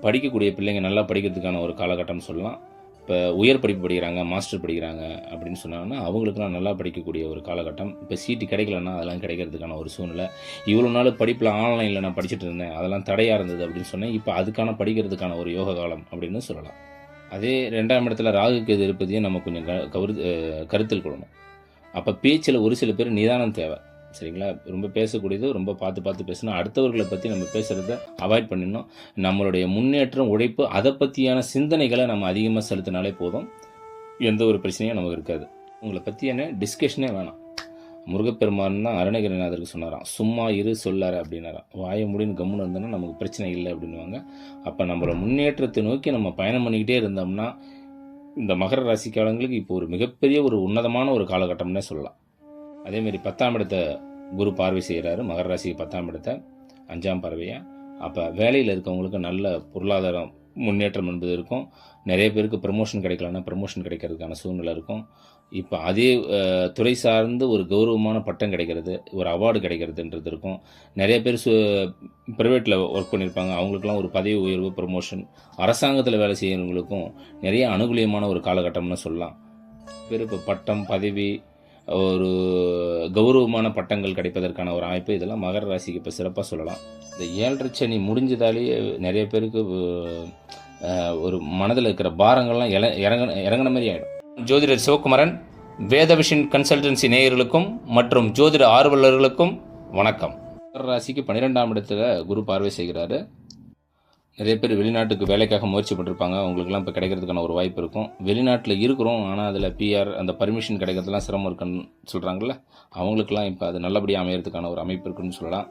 படிக்கக்கூடிய பிள்ளைங்க நல்லா படிக்கிறதுக்கான ஒரு காலகட்டம்னு சொல்லலாம். இப்போ உயர் படிப்பு படிக்கிறாங்க, மாஸ்டர் படிக்கிறாங்க அப்படின்னு சொன்னாங்கன்னா, அவங்களுக்குலாம் நல்லா படிக்கக்கூடிய ஒரு காலகட்டம். இப்போ சீட்டு கிடைக்கலன்னா, அதெல்லாம் கிடைக்கிறதுக்கான ஒரு சூழ்நிலை. இவ்வளோ நாள் படிப்பில் ஆன்லைனில் நான் படிச்சுட்டு இருந்தேன், அதெல்லாம் தடையாக இருந்தது அப்படின்னு சொன்னேன். இப்போ அதுக்கான படிக்கிறதுக்கான ஒரு யோக காலம் அப்படின்னு சொல்லலாம். அதே 2ஆம் இடத்துல ராகு கேது இருப்பதையும் நம்ம கொஞ்சம் கருத்தில் கொள்ளணும். அப்போ பேச்சில் ஒரு சில பேர் நிதானம் தேவை. சரிங்களா? ரொம்ப பேசக்கூடியது ரொம்ப பார்த்து பார்த்து பேசணும். அடுத்தவர்களை பற்றி நம்ம பேசுகிறத அவாய்ட் பண்ணிடணும். நம்மளுடைய முன்னேற்றம், உழைப்பு அதை பற்றியான சிந்தனைகளை நம்ம அதிகமாக செலுத்தினாலே போதும். எந்த ஒரு பிரச்சனையும் நமக்கு இருக்காது. உங்களை பற்றியான டிஸ்கஷனே வேணாம். முருகப்பெருமான் தான் அருணகிரிநாதருக்கு சொன்னாராம், சும்மா இரு சொல்லார அப்படின்னாராம். வாய முடின்னு கம்முன்னு இருந்தோன்னா நமக்கு பிரச்சனை இல்லை அப்படின்வாங்க. அப்போ நம்மளோட முன்னேற்றத்தை நோக்கி நம்ம பயணம் பண்ணிக்கிட்டே இருந்தோம்னா, இந்த மகர ராசிக்காரங்களுக்கு இப்போ ஒரு மிகப்பெரிய ஒரு உன்னதமான ஒரு காலகட்டம்னே சொல்லலாம். அதேமாரி 10ஆம் இடத்தை குரு பார்வை செய்கிறாரு. மகர ராசிக்கு 10ஆம் இடத்தை 5ஆம் பார்வையாக. அப்போ வேலையில் இருக்கவங்களுக்கு நல்ல பொருளாதாரம் முன்னேற்றம் என்பது இருக்கும். நிறைய பேருக்கு ப்ரமோஷன் கிடைக்கலன்னா ப்ரமோஷன் கிடைக்கிறதுக்கான சூழ்நிலை இருக்கும். இப்போ அதே துறை சார்ந்து ஒரு கௌரவமான பட்டம் கிடைக்கிறது, ஒரு அவார்டு கிடைக்கிறதுன்றது இருக்கும். நிறைய பேர் ப்ரைவேட்டில் ஒர்க் பண்ணியிருப்பாங்க, அவங்களுக்குலாம் ஒரு பதவி உயர்வு, ப்ரமோஷன். அரசாங்கத்தில் வேலை செய்கிறவங்களுக்கும் நிறைய அனுகூலியமான ஒரு காலகட்டம்னு சொல்லலாம். பேர் இப்போ பட்டம், பதவி, ஒரு கௌரவமான பட்டங்கள் கிடைப்பதற்கான ஒரு அமைப்பு, இதெல்லாம் மகர ராசிக்கு இப்போ சிறப்பாக சொல்லலாம். இந்த 7.5 சனி முடிஞ்சதாலேயே நிறைய பேருக்கு ஒரு மனதில் இருக்கிற பாரங்கள்லாம் இறங்கின மாதிரி ஆகிடும். ஜோதிடர் சிவகுமரன், வேதவிஷன் கன்சல்டன்சி நேயர்களுக்கும் மற்றும் ஜோதிட ஆர்வலர்களுக்கும் வணக்கம். மகர ராசிக்கு 12ஆம் இடத்துல குரு பார்வை செய்கிறாரு. நிறைய பேர் வெளிநாட்டுக்கு வேலைக்காக முயற்சி பண்ணிருப்பாங்க. அவங்களுக்குலாம் இப்போ கிடைக்கிறதுக்கான ஒரு வாய்ப்பு இருக்கும். வெளிநாட்டில் இருக்கிறோம், ஆனால் அதில் பிஆர் அந்த பர்மிஷன் கிடைக்கிறதுலாம் சிரமம் இருக்குன்னு சொல்கிறாங்கல்ல, அவங்களுக்குலாம் இப்போ அது நல்லபடியாக அமையறதுக்கான ஒரு அமைப்பு இருக்குன்னு சொல்லலாம்.